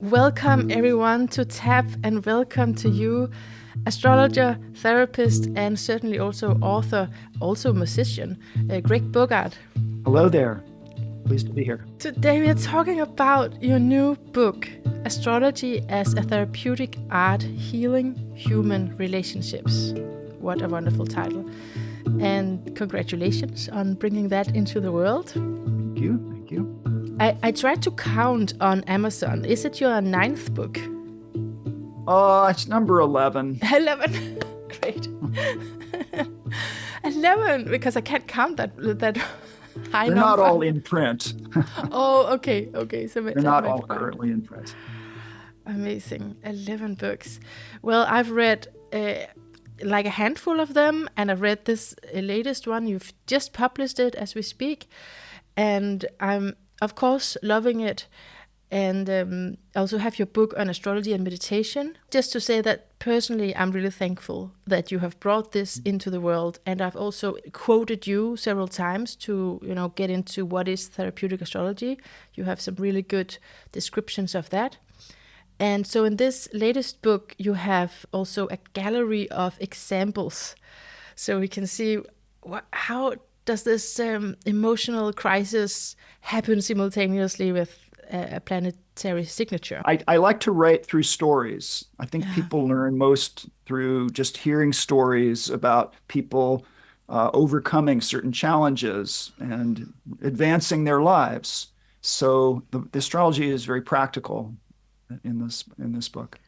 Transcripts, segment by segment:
Welcome everyone to TAP, and welcome to you, astrologer, therapist, and certainly also author, also musician, Greg Bogart. Hello there. Pleased to be here. Today we are talking about your new book, Astrology as a Therapeutic Art, Healing Human Relationships. What a wonderful title. And congratulations on bringing that into the world. Thank you. Thank you. I tried to count on Amazon. Is it your 9th book? It's number 11. 11. Great. 11, because I can't count that high They're number. not all in print. Oh, okay. So They're not all currently in print. Amazing. 11 books. Well, I've read like a handful of them, and I've read this latest one. You've just published it as we speak, and I'm of course loving it. And I also have your book on astrology and meditation. Just to say that personally, I'm really thankful that you have brought this into the world. And I've also quoted you several times to, get into what is therapeutic astrology. You have some really good descriptions of that. And so in this latest book, you have also a gallery of examples. So we can see how does this emotional crisis happen simultaneously with a planetary signature. I like to write through stories. I think people learn most through just hearing stories about people overcoming certain challenges and advancing their lives. So the astrology is very practical in this book.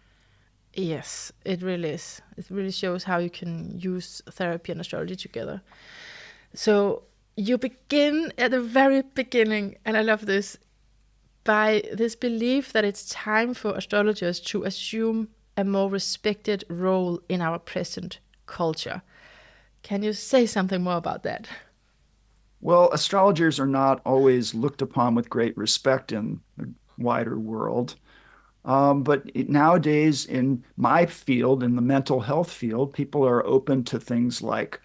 Yes, it really is. It really shows how you can use therapy and astrology together. So you begin at the very beginning, and I love this, by this belief that it's time for astrologers to assume a more respected role in our present culture. Can you say something more about that? Well, astrologers are not always looked upon with great respect in the wider world. Nowadays, in my field, in the mental health field, people are open to things like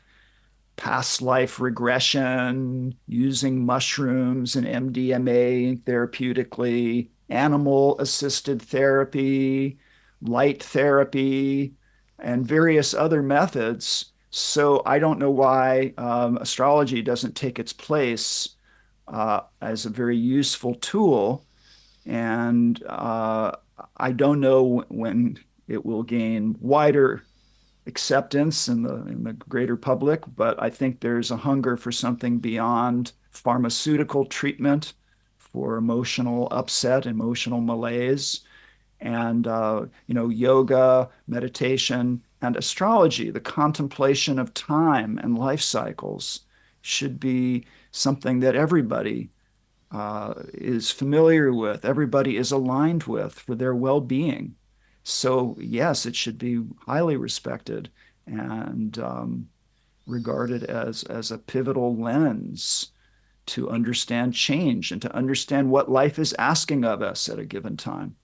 past life regression, using mushrooms and MDMA therapeutically, animal assisted therapy, light therapy, and various other methods. So I don't know why astrology doesn't take its place as a very useful tool. And I don't know when it will gain wider acceptance in the greater public, but I think there's a hunger for something beyond pharmaceutical treatment for emotional upset, emotional malaise, and yoga, meditation, and astrology, the contemplation of time and life cycles should be something that everybody is familiar with, everybody is aligned with for their well-being. So yes, it should be highly respected and regarded as a pivotal lens to understand change and to understand what life is asking of us at a given time.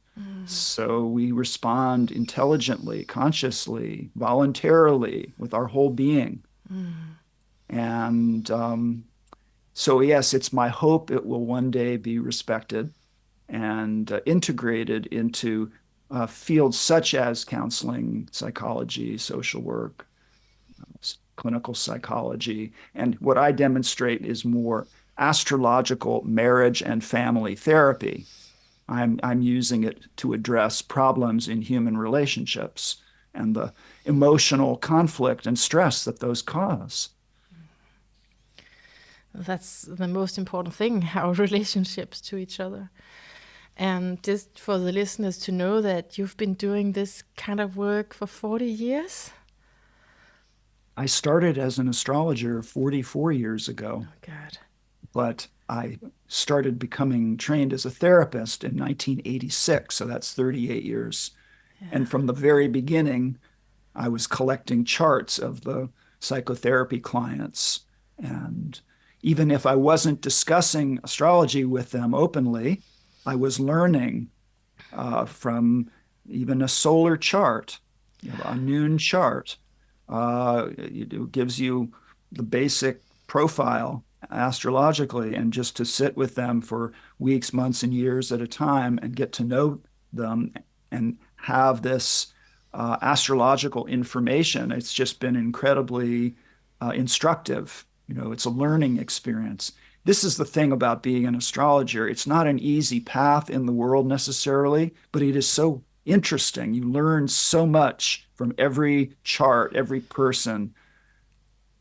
So we respond intelligently, consciously, voluntarily with our whole being. And so yes, it's my hope it will one day be respected and integrated into fields such as counseling, psychology, social work, clinical psychology. And what I demonstrate is more astrological marriage and family therapy. I'm using it to address problems in human relationships and the emotional conflict and stress that those cause. That's the most important thing, our relationships to each other. And just for the listeners to know that you've been doing this kind of work for 40 years. I started as an astrologer 44 years ago. Oh, God. But I started becoming trained as a therapist in 1986, so that's 38 years. Yeah. And from the very beginning, I was collecting charts of the psychotherapy clients. And even if I wasn't discussing astrology with them openly, I was learning from even a solar chart, a noon chart. It gives you the basic profile astrologically, and just to sit with them for weeks, months, and years at a time and get to know them and have this astrological information. It's just been incredibly instructive. It's a learning experience. This is the thing about being an astrologer. It's not an easy path in the world necessarily, but it is so interesting. You learn so much from every chart, every person,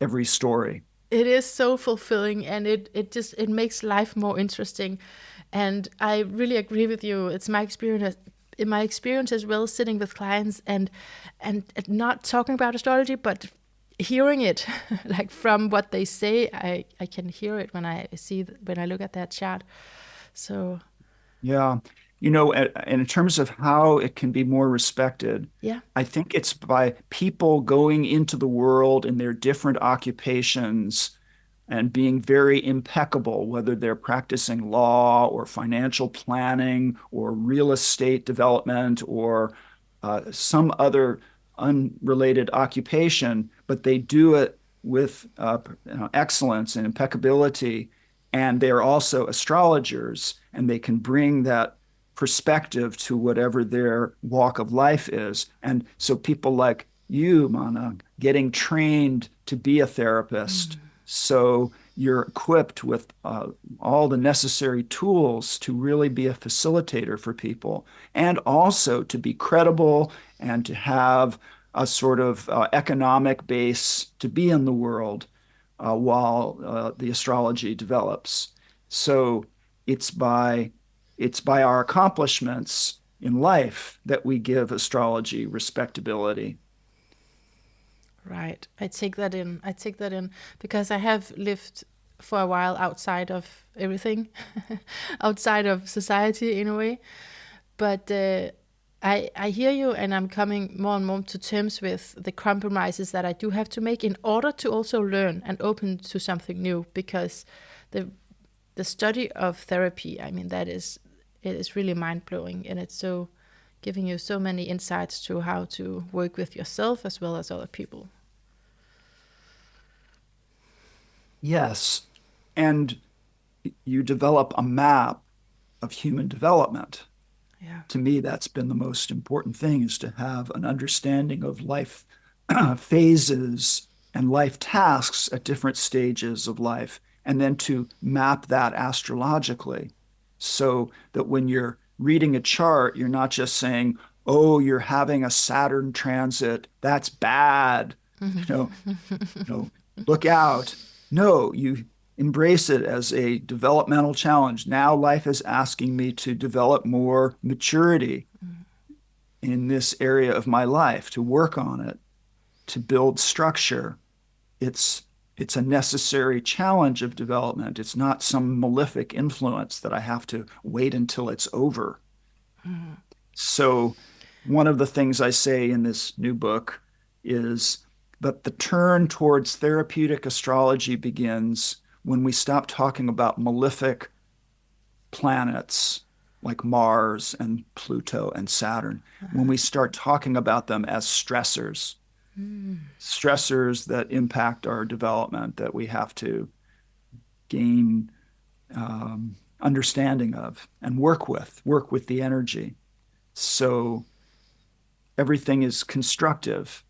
every story. It is so fulfilling, and it makes life more interesting. And I really agree with you. It's my experience, in my experience as well, sitting with clients and not talking about astrology, but hearing it like from what they say. I can hear it when I look at that chart. So Yeah. And in terms of how it can be more respected, yeah. I think it's by people going into the world in their different occupations and being very impeccable, whether they're practicing law or financial planning or real estate development or some other unrelated occupation, but they do it with excellence and impeccability. And they're also astrologers, and they can bring that perspective to whatever their walk of life is. And so people like you, Mana, getting trained to be a therapist. So you're equipped with all the necessary tools to really be a facilitator for people and also to be credible and to have a sort of economic base to be in the world while the astrology develops. So it's by our accomplishments in life that we give astrology respectability. Right. I take that in. I take that in because I have lived for a while outside of everything, outside of society in a way. But I hear you, and I'm coming more and more to terms with the compromises that I do have to make in order to also learn and open to something new. Because the study of therapy, I mean, it is really mind blowing, and it's so giving you so many insights to how to work with yourself as well as other people. Yes. And you develop a map of human development. Yeah. To me, that's been the most important thing is to have an understanding of life phases and life tasks at different stages of life, and then to map that astrologically so that when you're reading a chart, you're not just saying, oh, you're having a Saturn transit, that's bad. You know, look out. No, you embrace it as a developmental challenge. Now life is asking me to develop more maturity in this area of my life, to work on it, to build structure. It's it's a necessary challenge of development. It's not some malefic influence that I have to wait until it's over. So one of the things I say in this new book is that the turn towards therapeutic astrology begins when we stop talking about malefic planets like Mars and Pluto and Saturn, when we start talking about them as stressors, stressors that impact our development that we have to gain understanding of and work with the energy. So everything is constructive,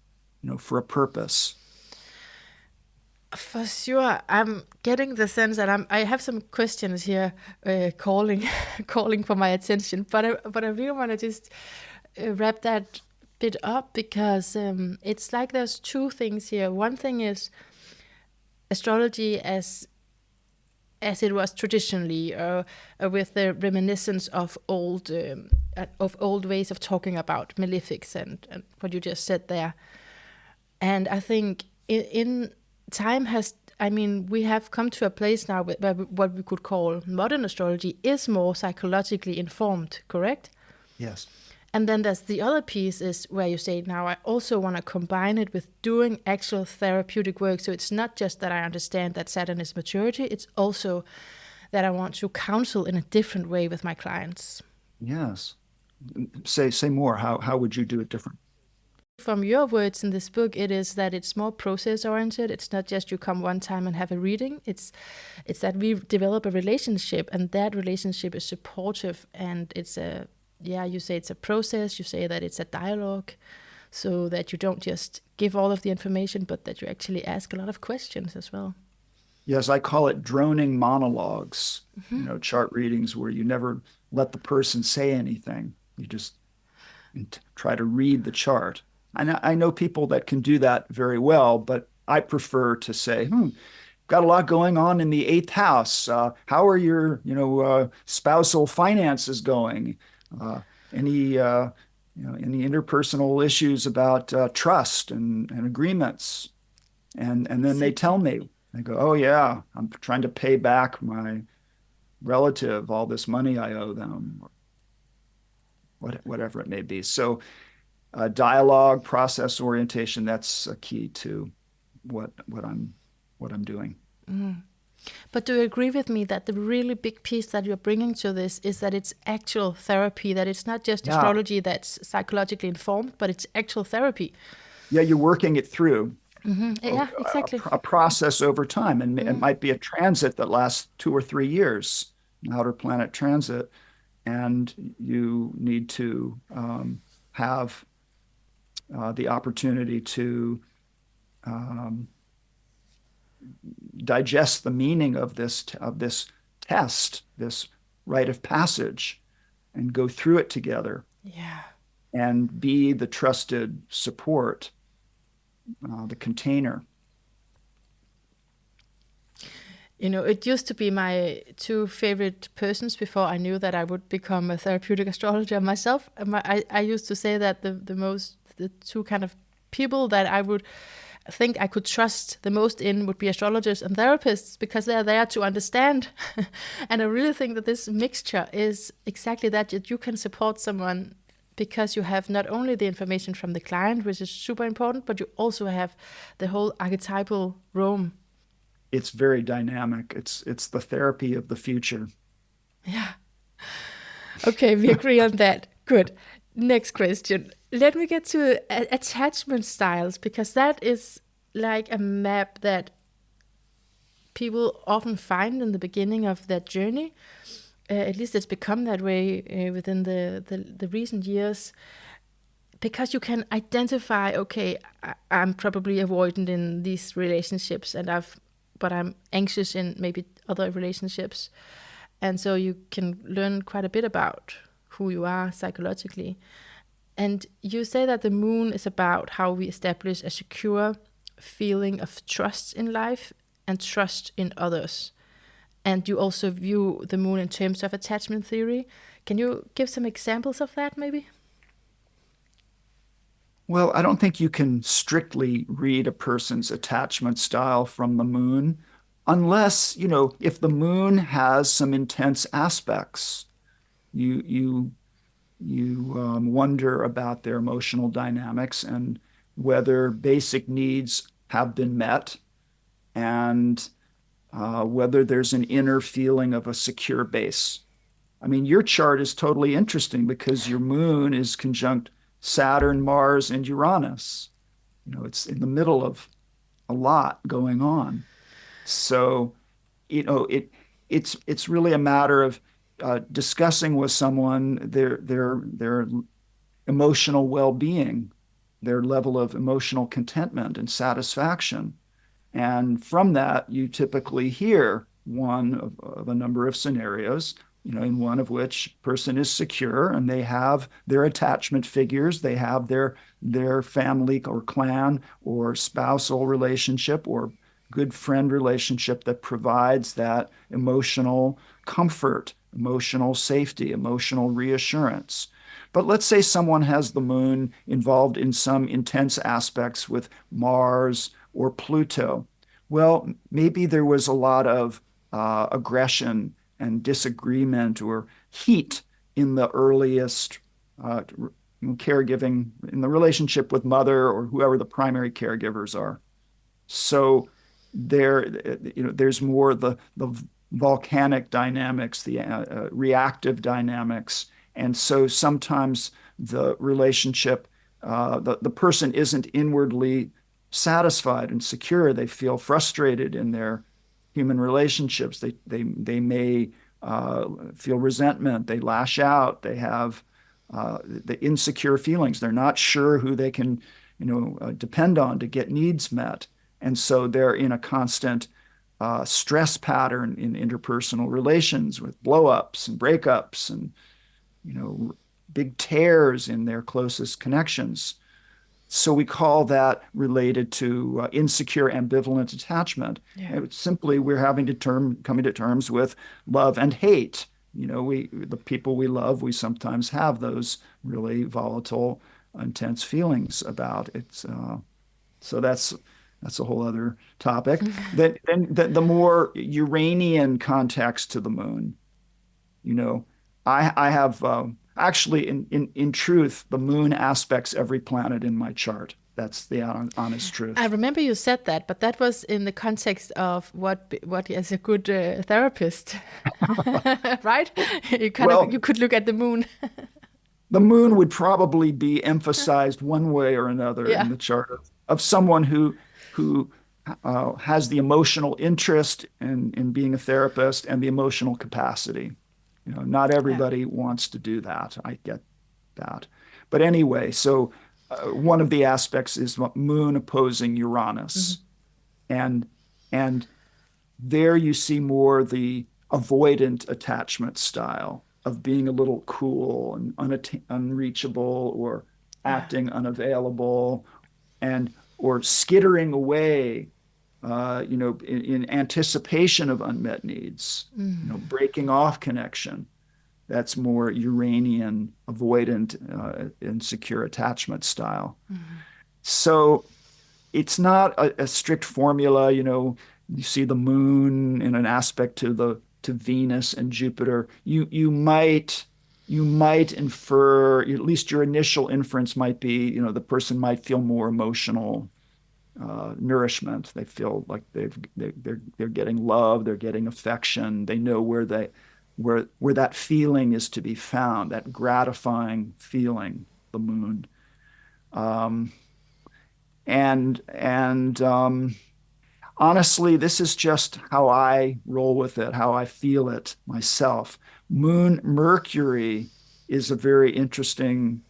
for a purpose. For sure, I'm getting the sense that I have some questions here, calling, calling for my attention. But I really want to just wrap that bit up because it's like there's two things here. One thing is astrology as it was traditionally, with the reminiscence of old ways of talking about malefics and what you just said there. And I think in time has, I mean, we have come to a place now where what we could call modern astrology is more psychologically informed, correct? Yes. And then there's the other piece is where you say, now I also want to combine it with doing actual therapeutic work. So it's not just that I understand that Saturn is maturity, it's also that I want to counsel in a different way with my clients. Yes. Say more. How would you do it different? From your words in this book, it is that it's more process oriented. It's not just you come one time and have a reading. It's that we develop a relationship, and that relationship is supportive, and it's a yeah, you say it's a process, you say that it's a dialogue, so that you don't just give all of the information, but that you actually ask a lot of questions as well. Yes, I call it droning monologues, chart readings where you never let the person say anything. You just try to read the chart. I know people that can do that very well, but I prefer to say, got a lot going on in the eighth house. How are your, spousal finances going? Uh, any, any interpersonal issues about trust and agreements? And then they tell Exactly. me, they go, oh yeah, I'm trying to pay back my relative all this money I owe them, or whatever it may be. So dialogue, process orientation, that's a key to what what I'm what I'm doing. But do you agree with me that the really big piece that you're bringing to this is that it's actual therapy, that it's not just Yeah. astrology that's psychologically informed, but it's actual therapy? Yeah, you're working it through Yeah, exactly. a process over time. And it might be a transit that lasts 2 or 3 years, an outer planet transit. And you need to have the opportunity to um, digest the meaning of this test, this rite of passage, and go through it together Yeah. and be the trusted support, the container. You know, it used to be my two favorite persons before I knew that I would become a therapeutic astrologer myself. I used to say that the two kind of people that I would think I could trust the most in would be astrologers and therapists because they're there to understand. And I really think that this mixture is exactly that you can support someone because you have not only the information from the client, which is super important, but you also have the whole archetypal realm. It's very dynamic. It's the therapy of the future. Yeah. Okay, we agree on that. Good. Next question. Let me get to attachment styles because that is like a map that people often find in the beginning of their journey. At least it's become that way within the recent years because you can identify, okay, I'm probably avoidant in these relationships but I'm anxious in maybe other relationships. And so you can learn quite a bit about who you are psychologically. And you say that the moon is about how we establish a secure feeling of trust in life and trust in others. And you also view the moon in terms of attachment theory. Can you give some examples of that, maybe? Well, I don't think you can strictly read a person's attachment style from the moon unless, if the moon has some intense aspects, you you you wonder about their emotional dynamics and whether basic needs have been met and whether there's an inner feeling of a secure base. I mean, your chart is totally interesting because your moon is conjunct Saturn, Mars, and Uranus. It's in the middle of a lot going on. So, it's really a matter of discussing with someone their emotional well-being, their level of emotional contentment and satisfaction. And from that, you typically hear one of a number of scenarios, in one of which person is secure and they have their attachment figures, they have their family or clan or spousal relationship or good friend relationship that provides that emotional comfort, emotional safety, emotional reassurance. But let's say someone has the moon involved in some intense aspects with Mars or Pluto. Well, maybe there was a lot of aggression and disagreement or heat in the earliest caregiving, in the relationship with mother or whoever the primary caregivers are. So there's more the volcanic dynamics, the reactive dynamics, and so sometimes the relationship, the person isn't inwardly satisfied and secure. They feel frustrated in their human relationships. They may feel resentment. They lash out. They have the insecure feelings. They're not sure who they can, depend on to get needs met. And so they're in a constant stress pattern in interpersonal relations with blowups and breakups and, you know, big tears in their closest connections. So we call that related to insecure ambivalent attachment. Yeah. It's simply we're coming to terms with love and hate. The people we love, we sometimes have those really volatile, intense feelings about. So that's a whole other topic. Then the more Uranian context to the moon, you know, I have actually, in truth, the moon aspects every planet in my chart. That's the honest truth. I remember you said that, but that was in the context of what is a good therapist, right? Well, You could look at the moon. the moon would probably be emphasized one way or another Yeah. in the chart of someone who has the emotional interest in being a therapist and the emotional capacity. Not Yeah. everybody wants to do that. I get that. But anyway, so one of the aspects is moon opposing Hmm. Uranus. And and there you see more the avoidant attachment style of being a little cool and unreachable or Yeah. acting unavailable and or skittering away in anticipation of unmet needs, breaking off connection. That's more Uranian avoidant, insecure attachment style. So it's not a strict formula. You see the moon in an aspect to Venus and Jupiter. You might infer, at least your initial inference might be, the person might feel more emotional nourishment. They feel like they're getting love, they're getting affection. They know where that feeling is to be found, that gratifying feeling, the moon. Um, and honestly, this is just how I roll with it, how I feel it myself. Moon Mercury is a very interesting,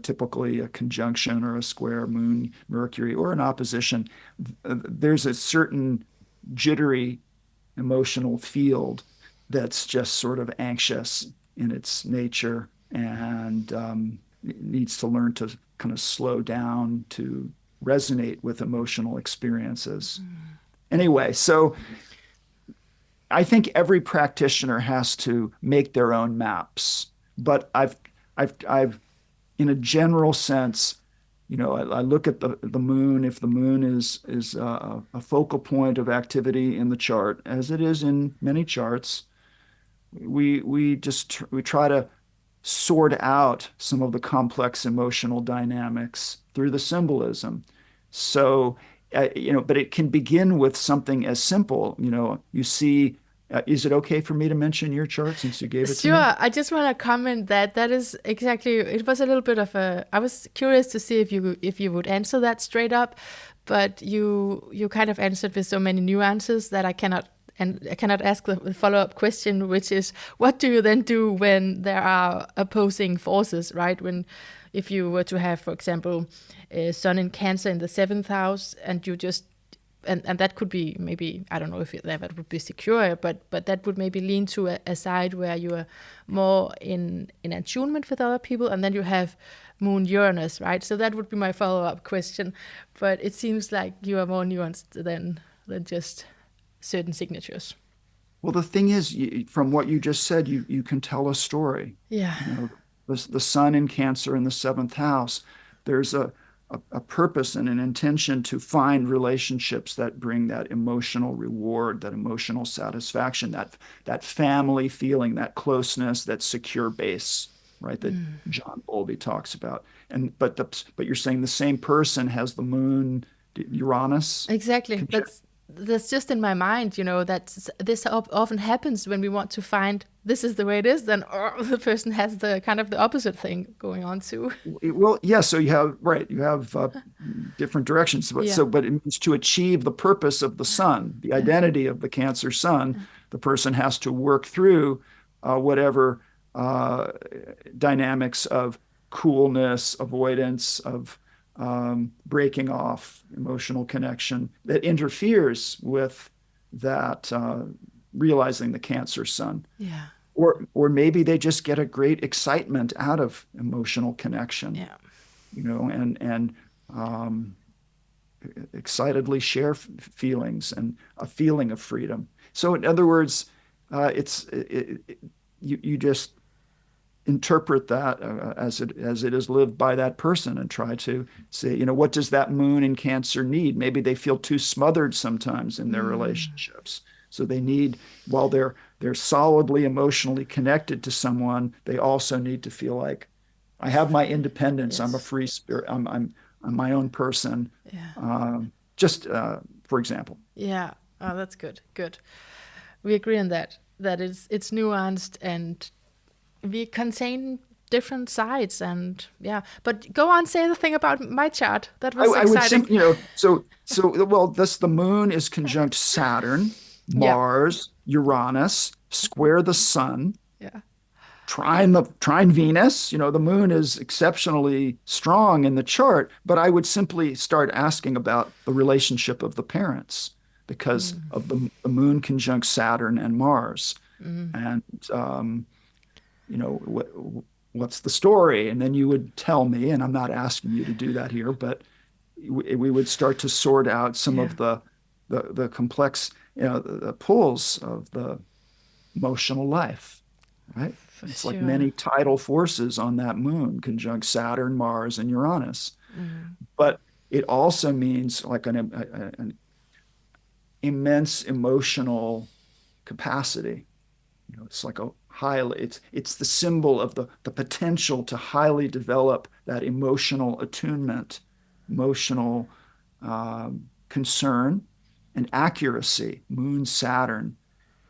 typically a conjunction or a square Moon Mercury or an opposition. There's a certain jittery emotional field that's just sort of anxious in its nature and needs to learn to kind of slow down to resonate with emotional experiences. Anyway, so I think every practitioner has to make their own maps, but I've, in a general sense, I look at the moon. If the moon is a focal point of activity in the chart, as it is in many charts, we try to sort out some of the complex emotional dynamics through the symbolism. So, but it can begin with something as simple. You see, is it okay for me to mention your chart since you gave it to me? Sure. I just want to comment that that is exactly. It was a little bit of a. I was curious to see if you would answer that straight up, but you kind of answered with so many nuances that I cannot ask the follow up question, which is what do you then do when there are opposing forces, right? When if you were to have, for example, Sun in Cancer in the seventh house, and you just and that could be maybe I don't know if that would be secure, but that would maybe lean to a side where you are more in attunement with other people, and then you have Moon Uranus, right? So that would be my follow up question. But it seems like you are more nuanced than just certain signatures. Well, the thing is, from what you just said, you can tell a story. Yeah. The sun in Cancer in the seventh house, there's a purpose and an intention to find relationships that bring that emotional reward, that emotional satisfaction, that family feeling, that closeness, that secure base, right? That John Bowlby talks about. But you're saying the same person has the moon, Uranus. Exactly. That's just in my mind, that this often happens when we want to find this is the way it is, then the person has the kind of the opposite thing going on too. Well, yeah. So you have different directions, Yeah. but it means to achieve the purpose of the sun, the identity of the Cancer sun, the person has to work through whatever uh, dynamics of coolness, avoidance, of breaking off emotional connection that interferes with that realizing the Cancer sun. Yeah. Or maybe they just get a great excitement out of emotional connection, Yeah. and excitedly share feelings and a feeling of freedom. So in other words, you just interpret that as it is lived by that person and try to say, what does that moon in Cancer need? Maybe they feel too smothered sometimes in their relationships. So they need, while they're solidly emotionally connected to someone, they also need to feel like I have my independence. I'm a Yes. free spirit. I'm my own person. Yeah. Just for example. Yeah. Oh, that's good. Good. We agree on that. That it's nuanced and we contain different sides and yeah. But go on, say the thing about my chart. That was I would exciting. simply, well, this the moon is conjunct Saturn, Yeah. Mars, Uranus, square the sun, Yeah. trine Venus. The moon is exceptionally strong in the chart, but I would simply start asking about the relationship of the parents because of the moon conjunct Saturn and Mars. And what what's the story? And then you would tell me, and I'm not asking you to do that here, but we would start to sort out some Yeah. of the complex, the pulls of the emotional life, right? For It's like sure. many tidal forces on that moon conjunct Saturn, Mars, and Uranus. But it also means like an immense emotional capacity. It's like a highly, it's the symbol of the potential to highly develop that emotional attunement, emotional concern, and accuracy, Moon, Saturn,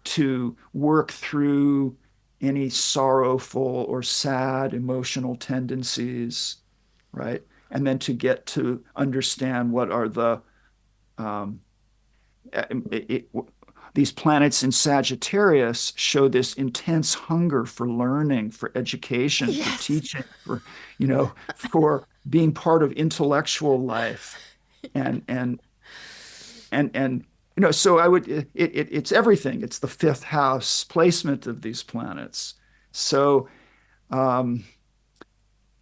to work through any sorrowful or sad emotional tendencies, right? And then to get to understand what are um, it, these planets in Sagittarius show this intense hunger for learning, for education, for Yes. teaching, for being part of intellectual life, and and and so I would it's everything. It's the fifth house placement of these planets. So um,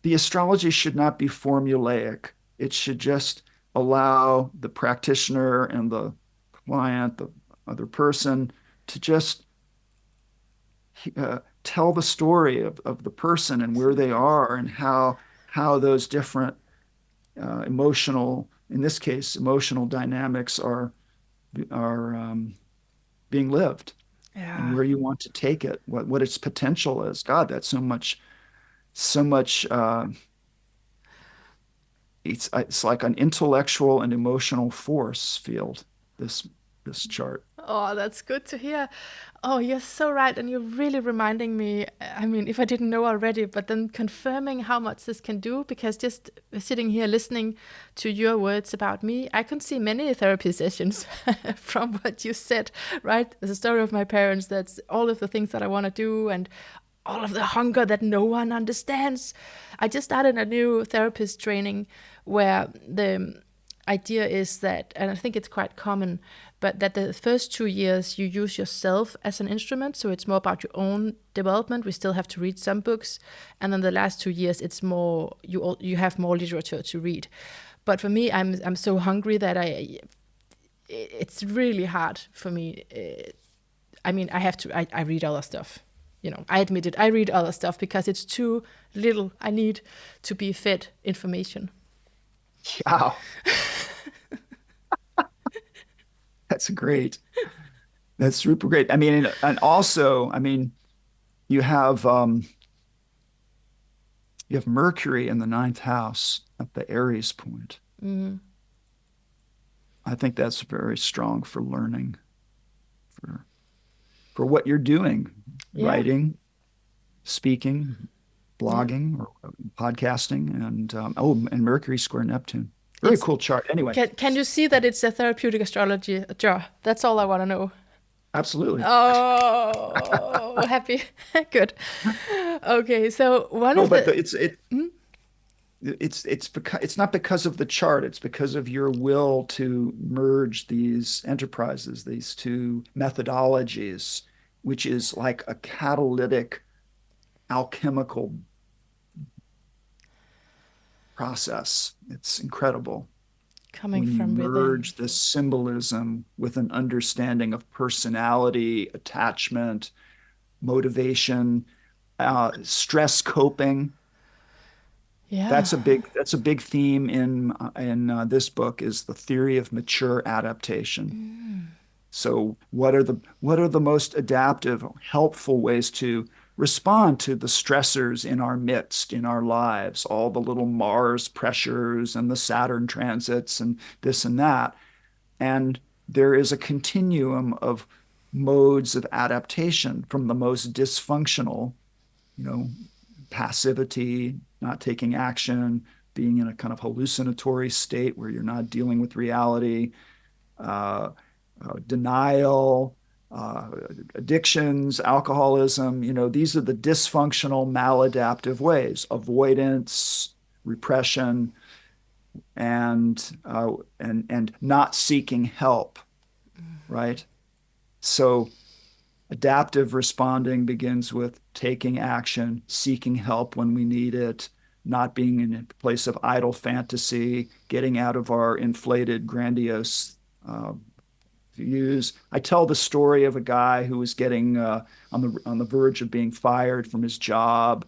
the astrology should not be formulaic. It should just allow the practitioner and the client, the other person, to just tell the story of the person and where they are and how those different emotional, in this case, emotional dynamics are being lived and Yeah. where you want to take it, what its potential is. God, that's so much. It's like an intellectual and emotional force field. This chart. Oh, that's good to hear. Oh, you're so right. And you're really reminding me. I mean, if I didn't know already, but then confirming how much this can do, because just sitting here listening to your words about me, I can see many therapy sessions from what you said, right? The story of my parents, that's all of the things that I want to do and all of the hunger that no one understands. I just started a new therapist training where the idea is that, and I think it's quite common, but that the first 2 years you use yourself as an instrument, so it's more about your own development. We still have to read some books, and then the last 2 years it's more you have more literature to read. But for me, I'm so hungry that it's really hard for me. I mean, I read other stuff. I admit it. I read other stuff because it's too little. I need to be fed information. Wow, that's great. That's super great. I mean, and also, I mean, you have um, you have Mercury in the ninth house at the Aries point. Mm. I think that's very strong for learning, for for what you're doing, Yeah, writing, speaking, yeah. blogging, or podcasting, and Mercury square Neptune. Very It's cool chart. Anyway, can you see that it's a therapeutic astrology jar? That's all I want to know. absolutely. Oh, happy. Good. Okay, so one No, of but the it's it. Hmm? it's not because of the chart, it's because of your will to merge these enterprises, these two methodologies, which is like a catalytic alchemical process. It's incredible Coming when you from within. merge the symbolism with an understanding of personality, attachment, motivation, stress coping. Yeah. That's a big theme in this book is the theory of mature adaptation. So what are the most adaptive, helpful ways to respond to the stressors in our midst, in our lives, all the little Mars pressures and the Saturn transits and this and that. And there is a continuum of modes of adaptation from the most dysfunctional, you know, passivity, not taking action, being in a kind of hallucinatory state where you're not dealing with reality, uh, denial, uh, addictions, alcoholism. These are the dysfunctional, maladaptive ways: avoidance, repression, and not seeking help. Right. So adaptive responding begins with taking action, seeking help when we need it, not being in a place of idle fantasy, getting out of our inflated, grandiose views. I tell the story of a guy who was getting on the verge of being fired from his job,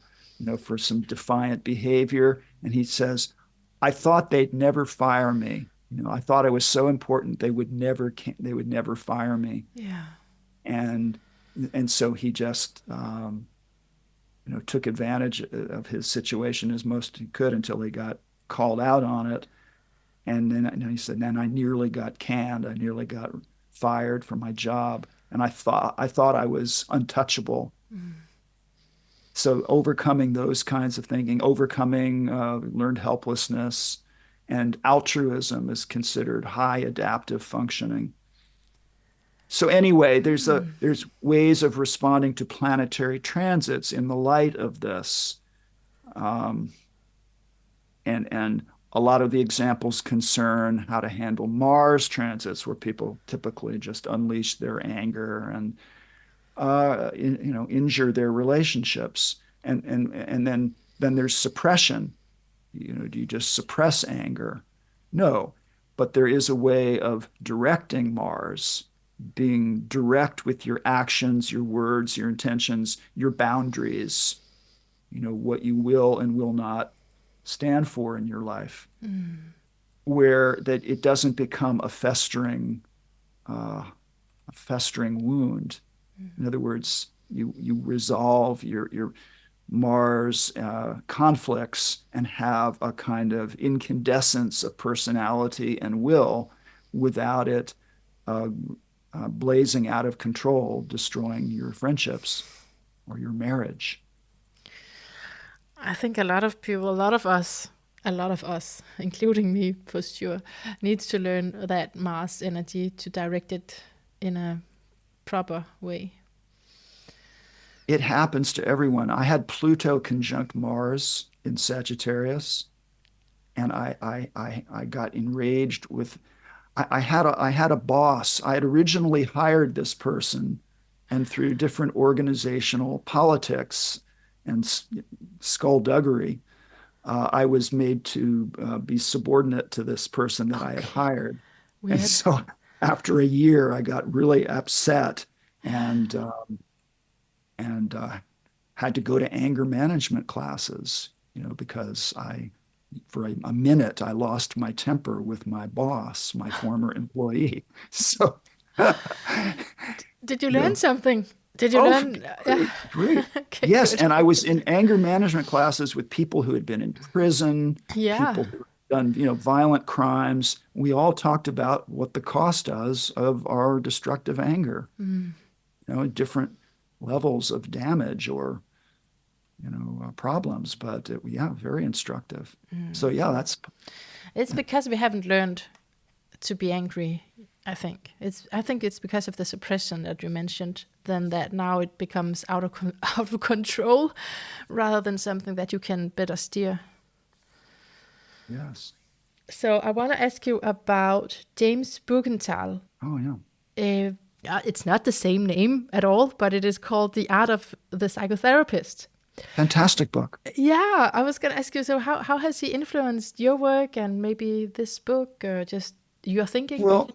for some defiant behavior, and he says, "I thought they'd never fire me. I thought I was so important they would never fire me." Yeah. And and so he just took advantage of his situation as most he could until he got called out on it. And then he said, then I nearly got canned. I nearly got fired from my job. And I thought I was untouchable. So overcoming those kinds of thinking, overcoming learned helplessness, and altruism is considered high adaptive functioning. So anyway, there's ways of responding to planetary transits in the light of this. Um, and a lot of the examples concern how to handle Mars transits, where people typically just unleash their anger and injure their relationships. And then there's suppression. Do you just suppress anger? No, but there is a way of directing Mars, being direct with your actions, your words, your intentions, your boundaries, what you will and will not stand for in your life, where that it doesn't become a festering wound. In other words, you resolve your Mars conflicts and have a kind of incandescence of personality and will without it uh, blazing out of control, destroying your friendships or your marriage. I think a lot of people, a lot of us, including me for sure, needs to learn that Mars energy to direct it in a proper way. It happens to everyone. I had Pluto conjunct Mars in Sagittarius, and I got enraged with. I had a boss. I had originally hired this person, and through different organizational politics and skullduggery, I was made to be subordinate to this person that I had Okay. hired. And Weird. so after a year, I got really upset and uh, and had to go to anger management classes, because for a minute, I lost my temper with my boss, my former employee. So, Did you you learn know, something? Did you oh, learn? Yeah. great, great. Okay, Yes, good. and I was in anger management classes with people who had been in prison, Yeah. people who had done, violent crimes. We all talked about what the cost is of our destructive anger, different levels of damage or problems. But yeah, very instructive. So yeah, that's It's because we haven't learned to be angry. I think it's because of the suppression that you mentioned. Then that now it becomes out of control, rather than something that you can better steer. Yes. So I want to ask you about James Bugental. Oh, yeah. Uh, it's not the same name at all, but it is called The Art of the Psychotherapist. Fantastic book. Yeah, I was going to ask you, so how has he influenced your work and maybe this book or just your thinking? Well,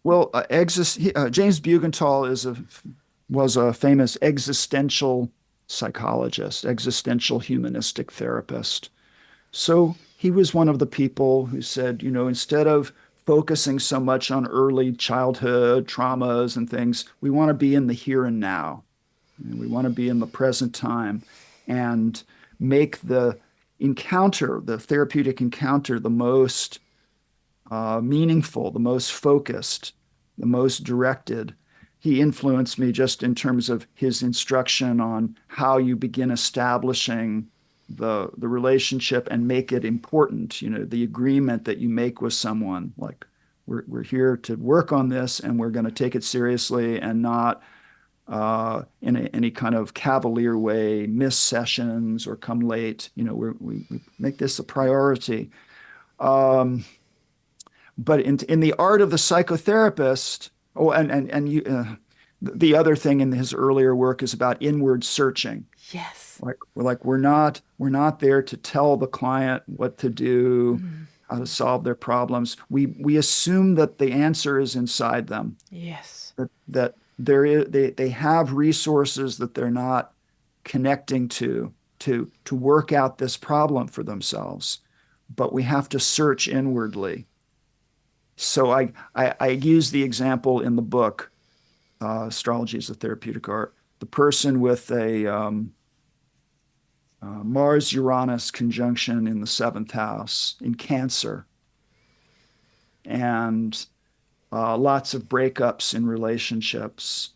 James Bugental was a famous existential psychologist, existential humanistic therapist. So he was one of the people who said, instead of focusing so much on early childhood traumas and things, we want to be in the here and now. And we want to be in the present time and make the therapeutic encounter, the most meaningful, the most focused, the most directed. He influenced me just in terms of his instruction on how you begin establishing the relationship and make it important. The agreement that you make with someone, like we're here to work on this and we're going to take it seriously and not in any kind of cavalier way, miss sessions or come late. We make this a priority. Um, but in the art of the psychotherapist, the other thing in his earlier work is about inward searching. Yes. We're not there to tell the client what to do, how to solve their problems. We assume that the answer is inside them, Yes. that they have resources that they're not connecting to work out this problem for themselves. But we have to search inwardly. So I use the example in the book, Astrology is a Therapeutic Art. The person with a Mars-Uranus conjunction in the seventh house in Cancer, and lots of breakups in relationships.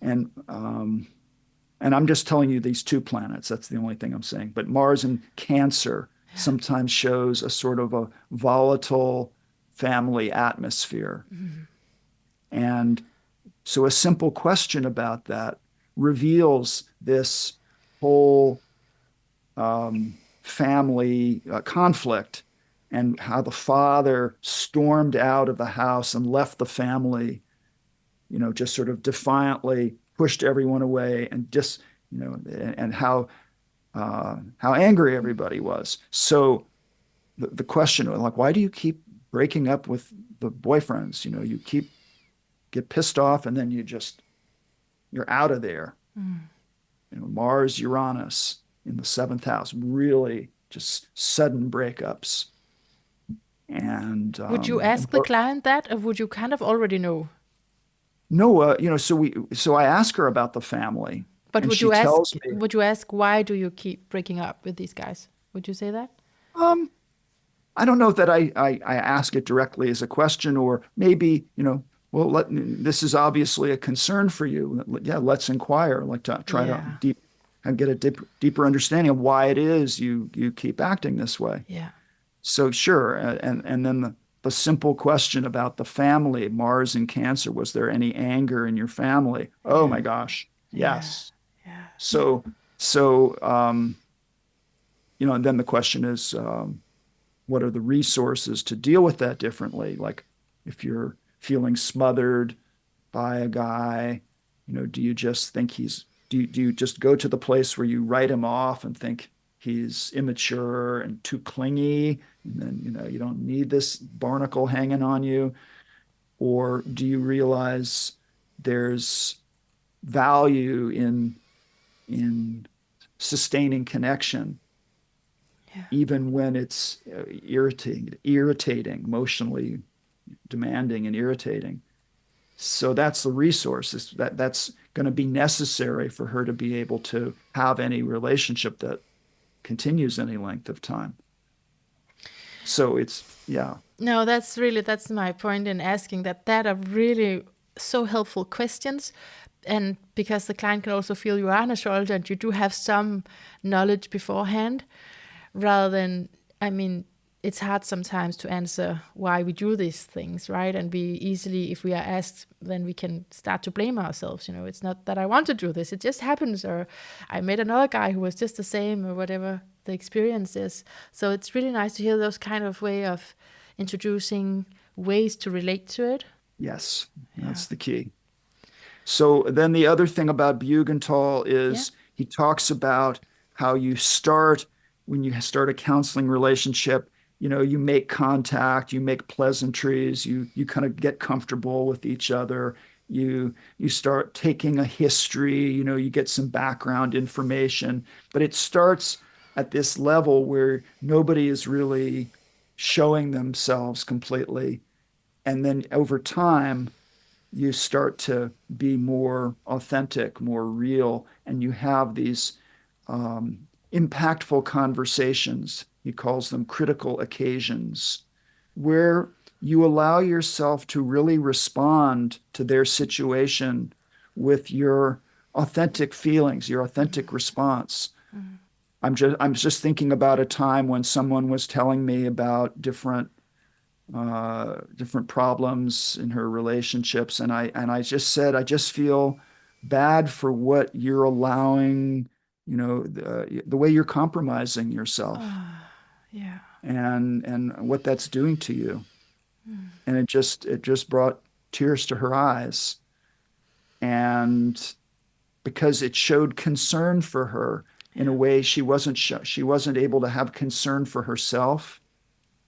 And I'm just telling you these two planets. That's the only thing I'm saying. But Mars in Cancer sometimes shows a sort of a volatile family atmosphere. And so a simple question about that reveals this whole family conflict and how the father stormed out of the house and left the family, just sort of defiantly pushed everyone away and just, and how angry everybody was. So the question, like, why do you keep breaking up with the boyfriends? You get pissed off and then you're out of there. Mars, Uranus in the seventh house, really just sudden breakups. And Would you ask the client that, or would you kind of already know? no, so I ask her about the family, But and she tells me, would you ask why do you keep breaking up with these guys? Would you say that? um, I don't know that I ask it directly as a question, or maybe, well, this is obviously a concern for you. Yeah, let's inquire, like to try to Yeah. get a deeper understanding of why it is you keep acting this way. Yeah. So sure, and then the simple question about the family, Mars and Cancer, was there any anger in your family? Oh Yeah. my gosh, Yeah. yes. Yeah. So and then the question is, what are the resources to deal with that differently? Like if you're feeling smothered by a guy, do you just think do you just go to the place where you write him off and think he's immature and too clingy, and then, you don't need this barnacle hanging on you? Or do you realize there's value in sustaining connection, Yeah. even when it's irritating, emotionally demanding and irritating? So that's the resource. That's going to be necessary for her to be able to have any relationship that continues any length of time. So yeah. No, that's my point in asking that are really so helpful questions. And because the client can also feel you are an astrologer and you do have some knowledge beforehand, rather than, I mean, it's hard sometimes to answer why we do these things, right? And we easily, if we are asked, then we can start to blame ourselves. It's not that I want to do this, it just happens, or I met another guy who was just the same, or whatever. the experience is. So it's really nice to hear those kind of way of introducing ways to relate to it. Yes, Yeah. that's the key. So then the other thing about Bugental Yeah. is he talks about how you start when you start a counseling relationship, you make contact, you make pleasantries, you kind of get comfortable with each other. You start taking a history, you get some background information, but it starts at this level where nobody is really showing themselves completely. And then over time, you start to be more authentic, more real, and you have these impactful conversations. He calls them critical occasions, where you allow yourself to really respond to their situation with your authentic feelings, your authentic response. I'm just thinking about a time when someone was telling me about different problems in her relationships, and I just said, I just feel bad for what you're allowing, the way you're compromising yourself, Yeah. and what that's doing to you. And it just brought tears to her eyes, and because it showed concern for her in a way she wasn't able to have concern for herself,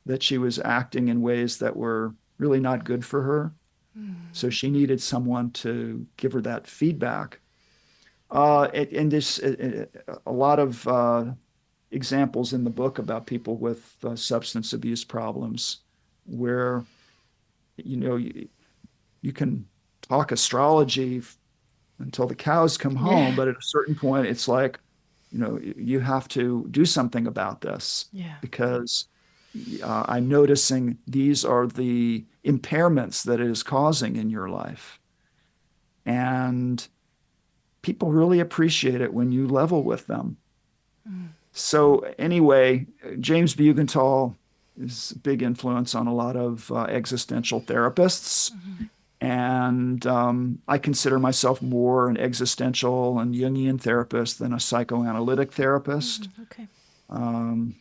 that she was acting in ways that were really not good for her. So she needed someone to give her that feedback. And there's a lot of examples in the book about people with substance abuse problems where, you can talk astrology until the cows come home, Yeah. but at a certain point, it's like, you have to do something about this Yeah. because I'm noticing these are the impairments that it is causing in your life. And people really appreciate it when you level with them. So, anyway, James Bugental is a big influence on a lot of existential therapists. And I consider myself more an existential and Jungian therapist than a psychoanalytic therapist. Okay. Um,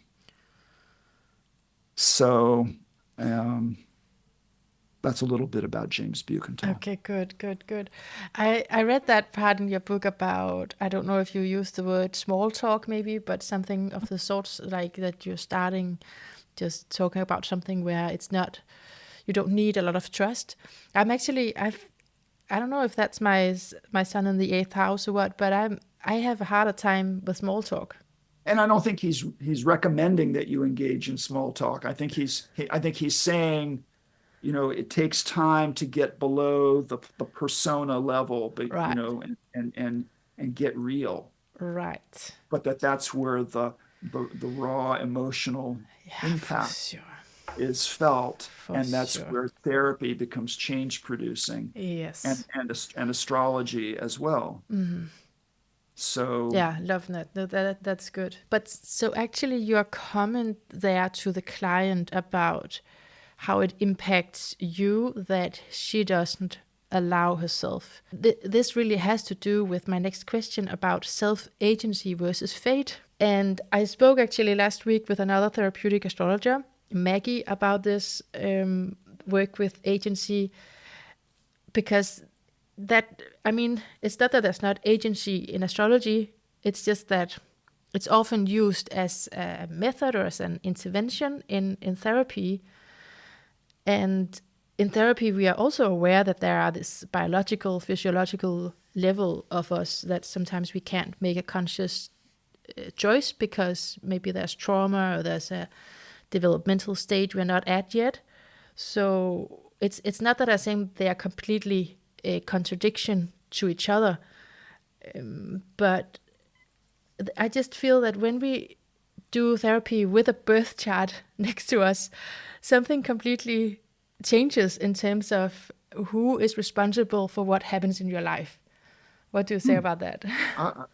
so, um, that's a little bit about James Bugental. Okay, good, good, good. I read that part in your book about, I don't know if you use the word small talk maybe, but something of the sorts, like that you're starting just talking about something where it's not, you don't need a lot of trust. I don't know if that's my son in the eighth house or what, but I have a harder time with small talk. And I don't think he's recommending that you engage in small talk. I think he's saying, it takes time to get below the persona level, but Right, and get real. right. But that's where the raw emotional Yeah, for impact sure, is felt, for and that's sure. where therapy becomes change producing, and Yes. and astrology as well. So Yeah, love that. That's good. But so actually, your comment there to the client about how it impacts you that she doesn't allow herself. This really has to do with my next question about self agency versus fate. And I spoke actually last week with another therapeutic astrologer, Maggie, about this work with agency, because that, I mean, it's not that there's not agency in astrology, it's just that it's often used as a method or as an intervention in therapy. And in therapy, we are also aware that there are this biological, physiological level of us that sometimes we can't make a conscious choice because maybe there's trauma or there's a developmental stage we're not at yet. So it's not that I'm saying they are completely a contradiction to each other, but I just feel that when we do therapy with a birth chart next to us, something completely changes in terms of who is responsible for what happens in your life. What do you say hmm, about that? I,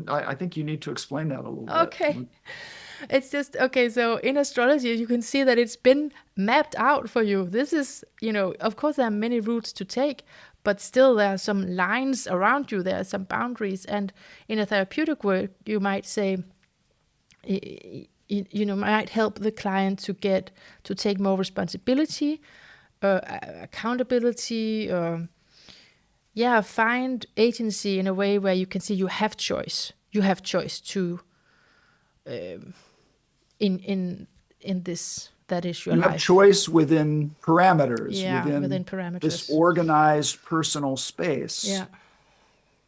I think you need to explain that a little bit. Okay. It's just, okay, so in astrology, you can see that it's been mapped out for you. This is, of course, there are many routes to take, but still there are some lines around you, there are some boundaries. And in a therapeutic work, you might say, might help the client to take more responsibility, accountability, or find agency in a way where you can see you have choice. You have choice to in this that is your You have life. choice within parameters, Yeah, within within this parameters. organized personal space Yeah.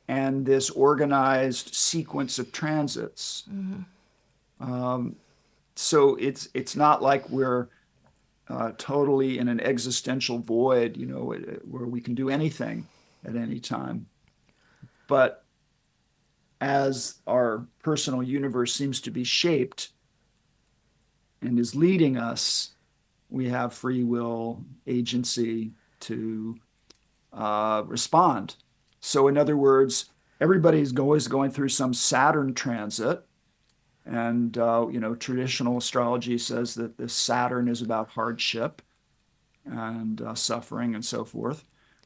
and this organized sequence of transits. Um, so it's not like we're totally in an existential void, where we can do anything at any time. But as our personal universe seems to be shaped and is leading us, we have free will, agency to respond. So, in other words, everybody's always going through some Saturn transit. And, traditional astrology says that this Saturn is about hardship and suffering and so forth.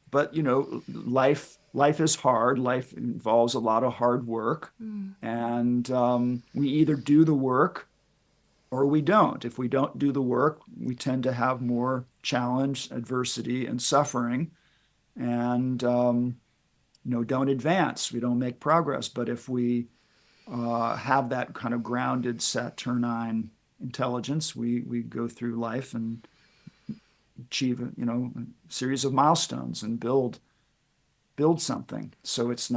But, life is hard. Life involves a lot of hard work. And we either do the work or we don't. If we don't do the work, we tend to have more challenge, adversity, and suffering. And don't advance, we don't make progress. But if we have that kind of grounded Saturnine intelligence, we go through life and achieve a series of milestones and build something. So it's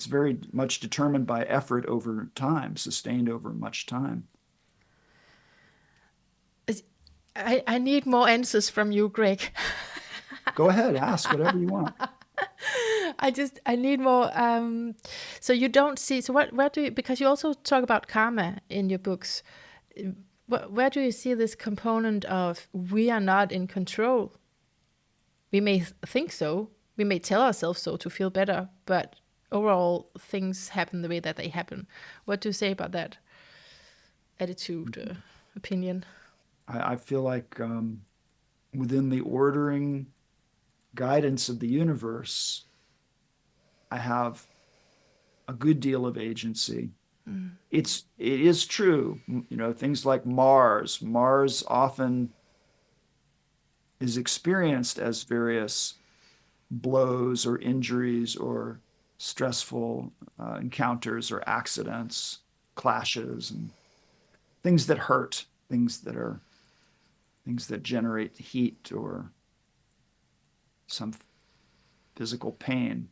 very much determined by effort over time, sustained over much time. I need more answers from you, Greg. Go ahead, ask whatever you want. I need more. So you don't see. So where do you? Because you also talk about karma in your books. Where do you see this component of we are not in control? We may think so. We may tell ourselves so to feel better, but overall things happen the way that they happen. What do you say about that attitude, opinion? I feel like within the ordering guidance of the universe, I have a good deal of agency. It is true, things like Mars. Mars often is experienced as various blows or injuries or stressful encounters or accidents, clashes, and things that hurt, things that generate heat or some physical pain.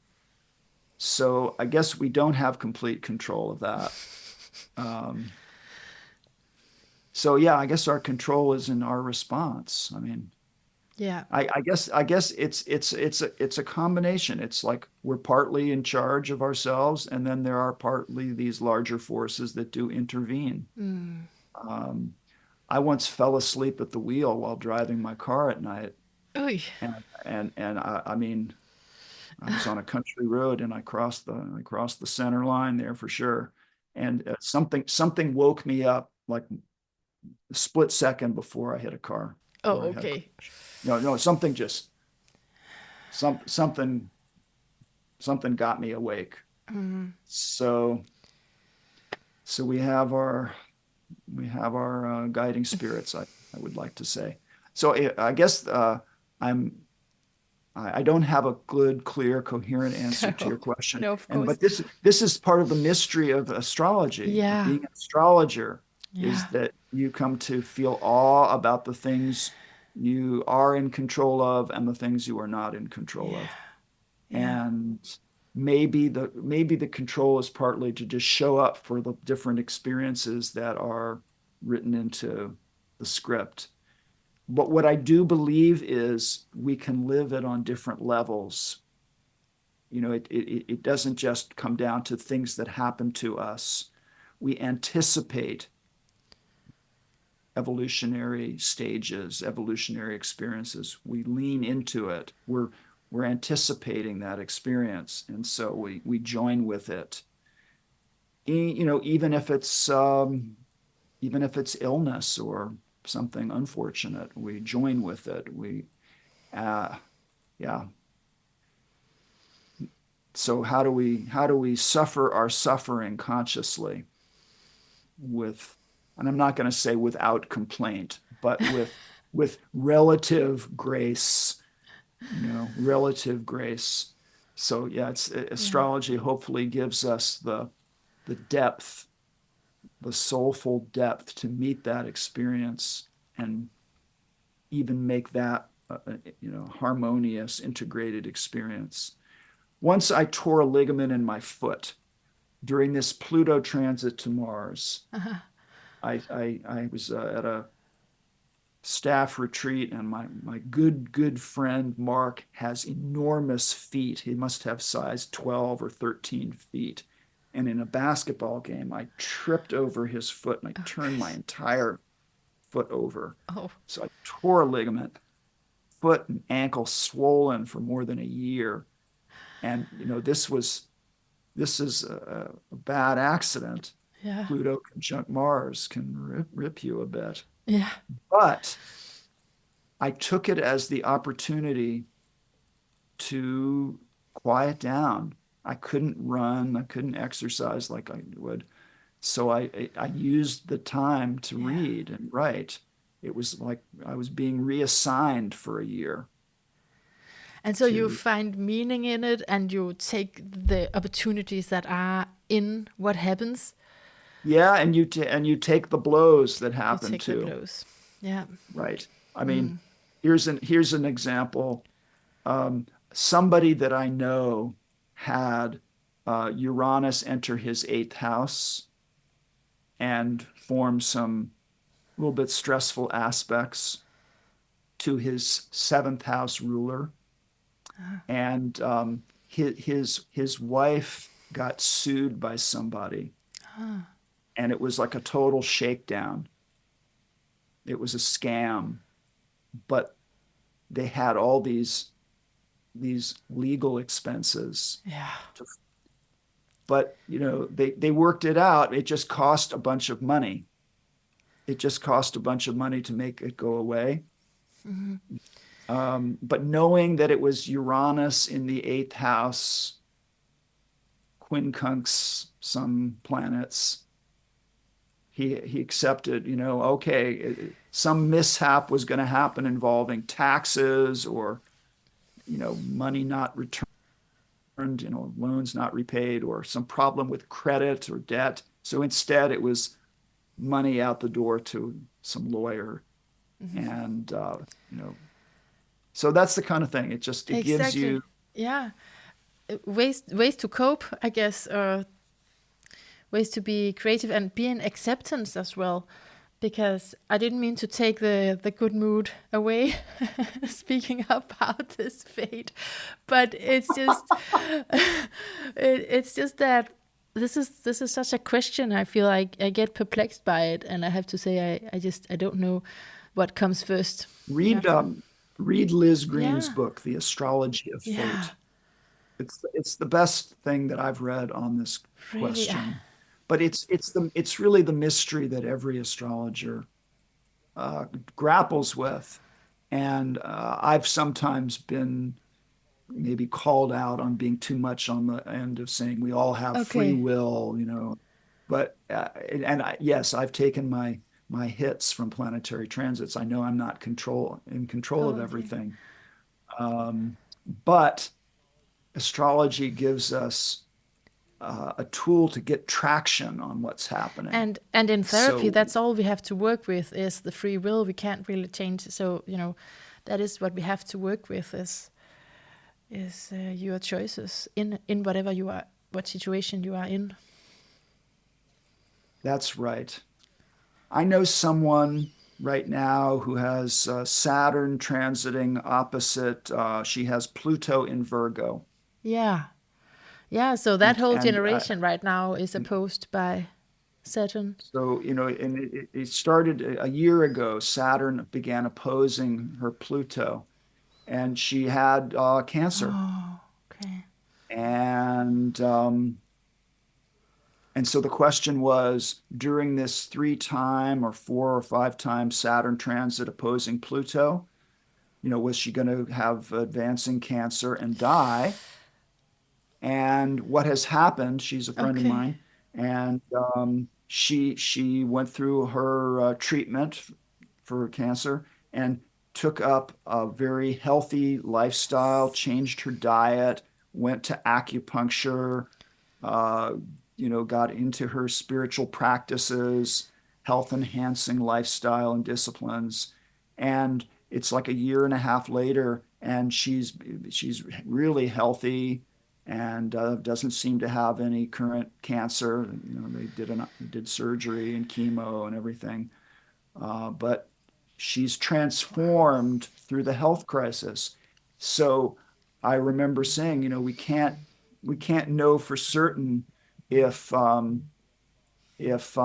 So I guess we don't have complete control of that. Um, so yeah, I guess our control is in our response. I mean, Yeah. I guess it's a combination. It's like we're partly in charge of ourselves, and then there are partly these larger forces that do intervene. Um, I once fell asleep at the wheel while driving my car at night, Oy. and I mean, I was on a country road and I crossed the center line there for sure, and something woke me up like a split second before I hit a car, Oh, before I had a okay. crash. No, something just something something got me awake. So so we have our guiding spirits. I would like to say. So I guess I don't have a good, clear, coherent answer to No, your question. no, of And course. but this is part of the mystery of astrology, of Yeah, being an astrologer, is yeah, that you come to feel awe about the things you are in control of and the things you are not in control yeah, of. yeah, And maybe the control is partly to just show up for the different experiences that are written into the script. But what I do believe is we can live it on different levels. It doesn't just come down to things that happen to us. We anticipate evolutionary stages, evolutionary experiences. We lean into it. We're anticipating that experience, and so we join with it. Even if it's illness or something unfortunate, we join with it. Uh, yeah. So how do we suffer our suffering consciously? with, and I'm not going to say without complaint, but with relative grace, relative grace. So yeah, it's Yeah. astrology hopefully gives us the depth, the soulful depth to meet that experience and even make that harmonious, integrated experience. Once I tore a ligament in my foot during this Pluto transit to Mars. I was at a staff retreat, and my good friend Mark has enormous feet. He must have size 12 or 13 feet. And in a basketball game, I tripped over his foot and I Oh turned my gosh. entire foot over. Oh. So I tore a ligament, foot and ankle swollen for more than a year. And this is a bad accident. Yeah. Pluto conjunct Mars can rip you a bit. Yeah. But I took it as the opportunity to quiet down. I couldn't run, I couldn't exercise like I would. So I used the time to Yeah. read and write. It was like I was being reassigned for a year And so you to, find meaning in it and you take the opportunities that are in what happens. yeah, and you take the blows that You happen take the too, blows. Yeah. right? I mean, here's an example. Um, Somebody that I know had Uranus enter his eighth house and form some little bit stressful aspects to his seventh house ruler. And his wife got sued by somebody, and it was like a total shakedown. It was a scam, but they had all these legal expenses Yeah. to, but they worked it out. It just cost a bunch of money. It just cost a bunch of money to make it go away. But knowing that it was Uranus in the eighth house, quincunx some planets, he accepted, okay, some mishap was going to happen involving taxes or, money not returned, loans not repaid, or some problem with credit or debt. So instead, it was money out the door to some lawyer, and you know, so that's the kind of thing. It gives Exactly. you Yeah. Ways to cope, I guess, or ways to be creative and be in acceptance as well. Because I didn't mean to take the good mood away, speaking about this fate, but it's just it's just that this is such a question. I feel like I get perplexed by it, and I have to say I don't know what comes first. Yeah, read read Liz Green's yeah, book, The Astrology of yeah. Fate. It's the best thing that I've read on this Really, question. But it's really the mystery that every astrologer uh, grapples with. And I've sometimes been maybe called out on being too much on the end of saying we all have free okay. will, But yes, I've taken my hits from planetary transits. I know I'm not in control of Oh, okay. everything, um, but astrology gives us a tool to get traction on what's happening. And in therapy, So that's all we have to work with is the free will. We can't really change. So that is what we have to work with is your choices in whatever you are, what situation you are in. that's right. I know someone right now who has Saturn transiting opposite. She has Pluto in Virgo, Yeah, yeah. So that whole and generation right now is opposed by Saturn. so and it started a year ago. Saturn began opposing her Pluto, and she had Cancer, Oh, okay. and so the question was during this 3 time or 4 or 5 time Saturn transit opposing Pluto, was she going to have advancing cancer and die? And what has happened, she's a friend of Okay. mine, and she went through her treatment for cancer and took up a very healthy lifestyle, changed her diet, went to acupuncture, uh, got into her spiritual practices, health enhancing lifestyle and disciplines. And it's like a year and a half later, and she's really healthy and doesn't seem to have any current cancer. They did surgery and chemo and everything, but she's transformed through the health crisis. So I remember saying, we can't know for certain if if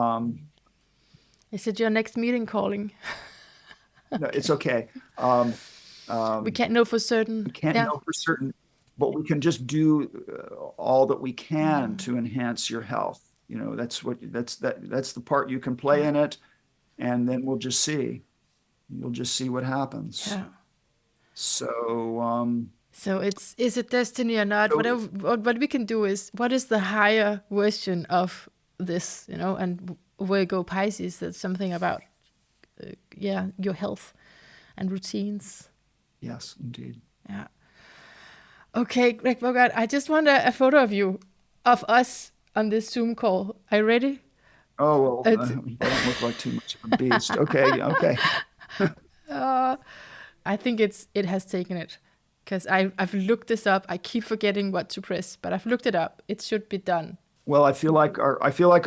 Is it your next meeting calling? no, it's okay. Um, We um, can't know for certain. we can't Yeah. know for certain, but we can just do all that we can to enhance your health. That's the part you can play Yeah. in it, and then we'll just see. You'll just see what happens. Yeah. So, So is it destiny or not? so Whatever. What we can do is, what is the higher version of this? And where you go Pisces. That's something about your health and routines. yes, indeed. Yeah. Okay, Greg Bogart, I just want a photo of you, of us on this Zoom call. Are you ready? Oh, well, It's, I don't look like too much of a beast. Okay, okay. I think it has taken it, because I've looked this up. I keep forgetting what to press, but I've looked it up. It should be done. Well, I feel like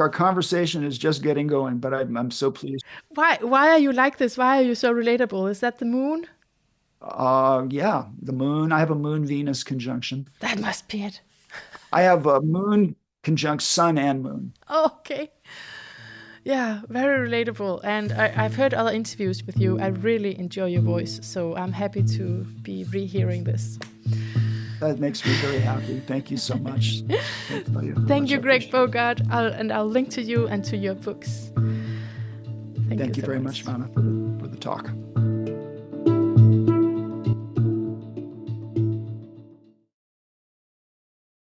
our conversation is just getting going, but I'm so pleased. Why are you like this? Why are you so relatable? Is that the moon? Yeah, the moon. I have a moon Venus conjunction. That must be it. I have a moon conjunct sun and moon. Oh, okay. Yeah, very relatable. And I've heard other interviews with you. I really enjoy your voice, so I'm happy to be rehearing this. That makes me very happy. Thank you so much. Thank you, Greg Appreciate it. Bogart. I'll link to you and to your books. Thank you Thank you so very much. much, Mana, for the talk.